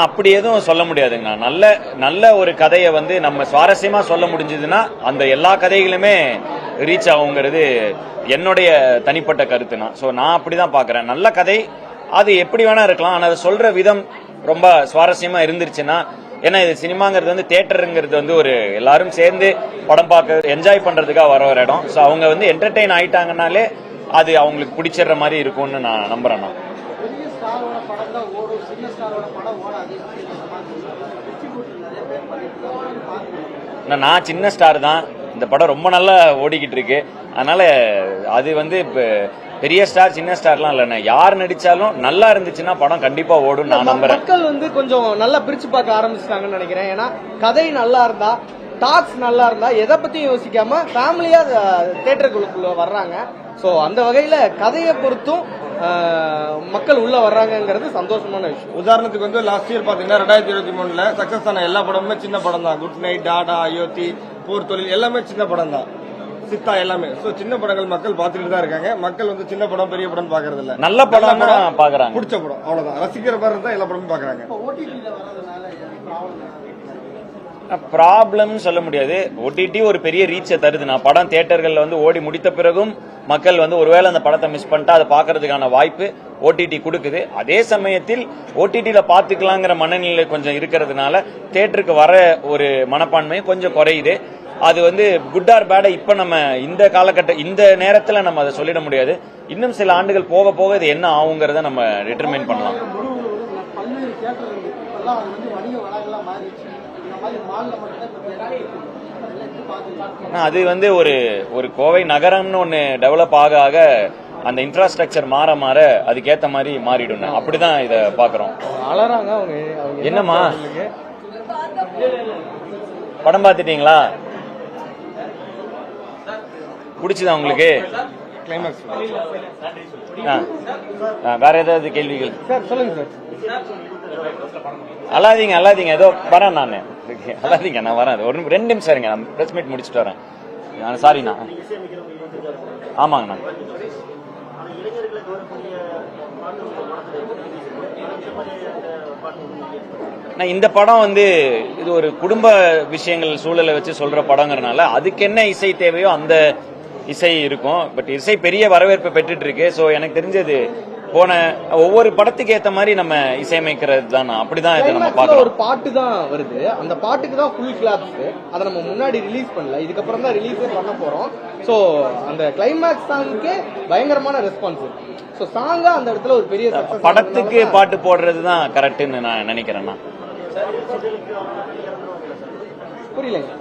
அப்படி எதுவும் சொல்ல முடியாதுங்கண்ணா. நல்ல நல்ல ஒரு கதையை வந்து நம்ம சுவாரஸ்யமா சொல்ல முடிஞ்சதுன்னா அந்த எல்லா கதைகளுமே ரீச் ஆகுங்கிறது என்னுடைய தனிப்பட்ட கருத்துனா. ஸோ நான் அப்படிதான் பாக்குறேன். நல்ல கதை அது எப்படி வேணா இருக்கலாம், ஆனால் அதை சொல்ற விதம் ரொம்ப சுவாரஸ்யமா இருந்துருச்சுன்னா, ஏன்னா இது சினிமாங்கிறது வந்து தியேட்டருங்கிறது வந்து ஒரு எல்லாரும் சேர்ந்து படம் பார்க்க என்ஜாய் பண்றதுக்காக வர ஒரு இடம். ஸோ அவங்க வந்து என்டர்டெயின் ஆயிட்டாங்கனாலே அது அவங்களுக்கு பிடிச்சிடுற மாதிரி இருக்கும்னு நான் நம்புறேன். நான் சின்ன ஸ்டார் தான், இந்த படம் ரொம்ப நல்லா ஓடிக்கிட்டு இருக்கு. அதனால அது வந்து பெரிய ஸ்டார் சின்ன ஸ்டார்லாம் இல்லைண்ணே, யார் நடிச்சாலும் நல்லா இருந்துச்சுன்னா படம் கண்டிப்பா ஓடும் நான் நம்புறேன். மக்கள் வந்து கொஞ்சம் நல்லா பிரிச்சு பார்க்க ஆரம்பிச்சிட்டாங்கன்னு நினைக்கிறேன். ஏன்னா கதை நல்லா இருந்தா, டாக்ஸ் நல்லா இருந்தா, எதை பத்தியும் யோசிக்காம ஃபேமிலியா தியேட்டருக்குள்ள வர்றாங்க. ஸோ அந்த வகையில கதையை பொறுத்தும் மக்கள் உள்ள வர்றாங்கிறது சந்தோஷமான விஷயம். உதாரணத்துக்கு வந்து லாஸ்ட் இயர் பாத்தீங்கன்னா 2023 சக்சஸ் ஆன எல்லா படமுமே சின்ன படம் தான். குட் நைட், டாடா, அயோத்தி, போர் தொழில் எல்லாமே சின்ன படம் தான். சித்தா எல்லாமே. சோ சின்ன படங்கள் மக்கள் பாத்துட்டு தான் இருக்காங்க. மக்கள் வந்து சின்ன படம் பெரிய படம் பாக்குறது இல்ல, நல்ல படம் பாக்குறாங்க, பிடிச்ச படம் அவ்வளவுதான், ரசிக்கிற மாதிரி இருந்தா எல்லா படமும் பாக்குறாங்க. ப்ராப்ளம் சொல்ல முடியாது. ஓடிடி ஒரு பெரிய ரீச்சை தருதுன்னா, படம் தியேட்டர்கள் வந்து ஓடி முடித்த பிறகும் மக்கள் வந்து ஒருவேளை அந்த படத்தை மிஸ் பண்ணிட்டா அதை பாக்குறதுக்கான வாய்ப்பு ஓடிடி கொடுக்குது. அதே சமயத்தில் ஓடிடியில பாத்துக்கலாங்கிற மனநிலை கொஞ்சம் இருக்கிறதுனால தியேட்டருக்கு வர ஒரு மனப்பான்மையும் கொஞ்சம் குறையுது. அது வந்து குட் ஆர் பேட இப்ப நம்ம இந்த காலகட்ட இந்த நேரத்துல நம்ம அதை சொல்லிட முடியாது. இன்னும் சில ஆண்டுகள் போக போக இது என்ன ஆகுங்கிறத நம்ம டிட்டர்மைன் பண்ணலாம். அது வந்து ஒரு கோவை நகரம்னு ஒன்னு டெவலப் ஆக ஆக அந்த இன்ஃப்ராஸ்ட்ரக்சர் மாற மாற அதுக்கேத்த மாதிரி மாறிடும். அப்படிதான் இத பாக்குறோம். என்னம்மா படம் பாத்துட்டீங்களா? பிடிச்சதா உங்களுக்கு? வேற ஏதாவது கேள்விகள்? அல்லாதீங்க ஏதோ வரேன் நான். அல்லாதீங்க, நான் வரேன். ஒரு 2 நிமிஷம் இருங்க, நான் பிரஸ் மீட் முடிச்சுட்டு வரேன். சாரிண்ணா. ஆமாங்கண்ணா. இந்த படம் வந்து இது ஒரு குடும்ப விஷயங்கள் சூழலை வச்சு சொல்ற படங்கிறனால அதுக்கு என்ன இசை தேவையோ அந்த இசை இருக்கும். பட் இசை பெரிய வரவேற்பை பெற்றுட்டு இருக்கு. ஸோ எனக்கு தெரிஞ்சது போன ஒவ்வொரு படத்துக்கு ஏத்த மாதிரி நம்ம இசையமைக்கிறது தான். அப்படிதான் இதை நம்ம பார்க்கலாம். ஒரு பாட்டு தான் வருது, அந்த பாட்டுக்கு தான் ஃபுல் கிளாப்ஸ். அதை நம்ம முன்னாடி ரிலீஸ் பண்ணல, இதுக்கப்புறம் தான் ரிலீஸே பண்ண போறோம். ஸோ அந்த கிளைமேக்ஸ் சாங்குக்கு பயங்கரமான ரெஸ்பான்ஸ். ஸோ சாங்கா அந்த இடத்துல ஒரு பெரிய படத்துக்கு பாட்டு போடுறது தான் கரெக்ட்னு நான் நினைக்கிறேன். புரியலங்க.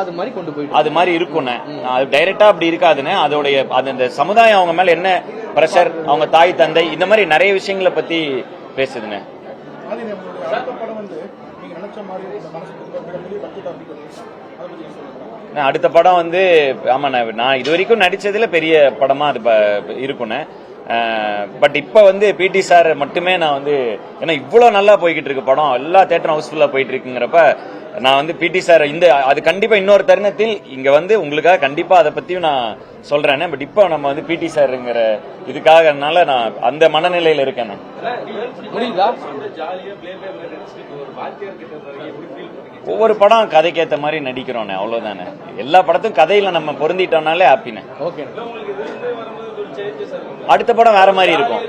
அது மாதிரி கொண்டு போயிட்டு அது மாதிரி இருக்கும்னு அது டைரக்டா அப்படி இருக்காதுன்னு அதோடைய அந்த சமுதாயம் அவங்க மேல என்ன பிரஷர், அவங்க தாய் தந்தை, இந்த மாதிரி நிறைய விஷயங்களை பத்தி பேசுதுன்னு. அடுத்த படம் வந்து ஆமா, நான் இது வரைக்கும் நடிச்சதுல பெரிய படமா அது இருக்குன்னு. பட் இப்ப வந்து பிடி சார் மட்டுமே நான் வந்து, ஏன்னா இவ்வளவு நல்லா போய்கிட்டு இருக்கு படம், எல்லா தியேட்டரும் ஹவுஸ்ஃபுல்லா போயிட்டு இருக்குங்கிறப்ப நான் வந்து பிடி சார் அது கண்டிப்பா இன்னொரு தருணத்தில் இங்க வந்து உங்களுக்காக கண்டிப்பா அதை பத்தியும் நான் சொல்றேன். பட் இப்போ நம்ம வந்து பிடி சார்ங்கிற இதுக்காகனால நான் அந்த மனநிலையில இருக்கேன். ஒவ்வொரு படம் கதைக்கேற்ற மாதிரி நடிக்கிறோம், அவ்வளவுதானே. எல்லா படத்தும் கதையில நம்ம பொருந்திட்டோம்னாலே ஹாப்பினே. அடுத்த படம் வேற மாதிரி இருக்கும்,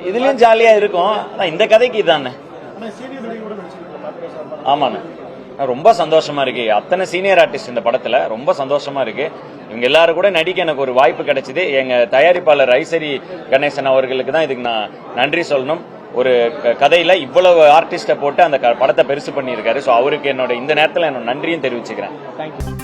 இதுலயும் ஜாலியா இருக்கும். இந்த கதைக்கு இதானே. ஆமாண்ணா, ரொம்ப சந்தோஷமா இருக்கு. அத்தனை சீனியர் ஆர்டிஸ்ட் இந்த படத்துல, ரொம்ப சந்தோஷமா இருக்கு. இவங்க எல்லாரும் கூட நடிக்க எனக்கு ஒரு வாய்ப்பு கிடைச்சது. எங்க தயாரிப்பாளர் ஐசரி கணேசன் அவர்களுக்கு தான் இதுக்கு நான் நன்றி சொல்லணும். ஒரு கதையில இவ்வளவு ஆர்டிஸ்ட போட்டு அந்த படத்தை பெருசு பண்ணியிருக்காரு. ஸோ அவருக்கு என்னோட இந்த நேரத்தில் என்னோட நன்றியும் தெரிவிச்சுக்கிறேன். தேங்க்யூ.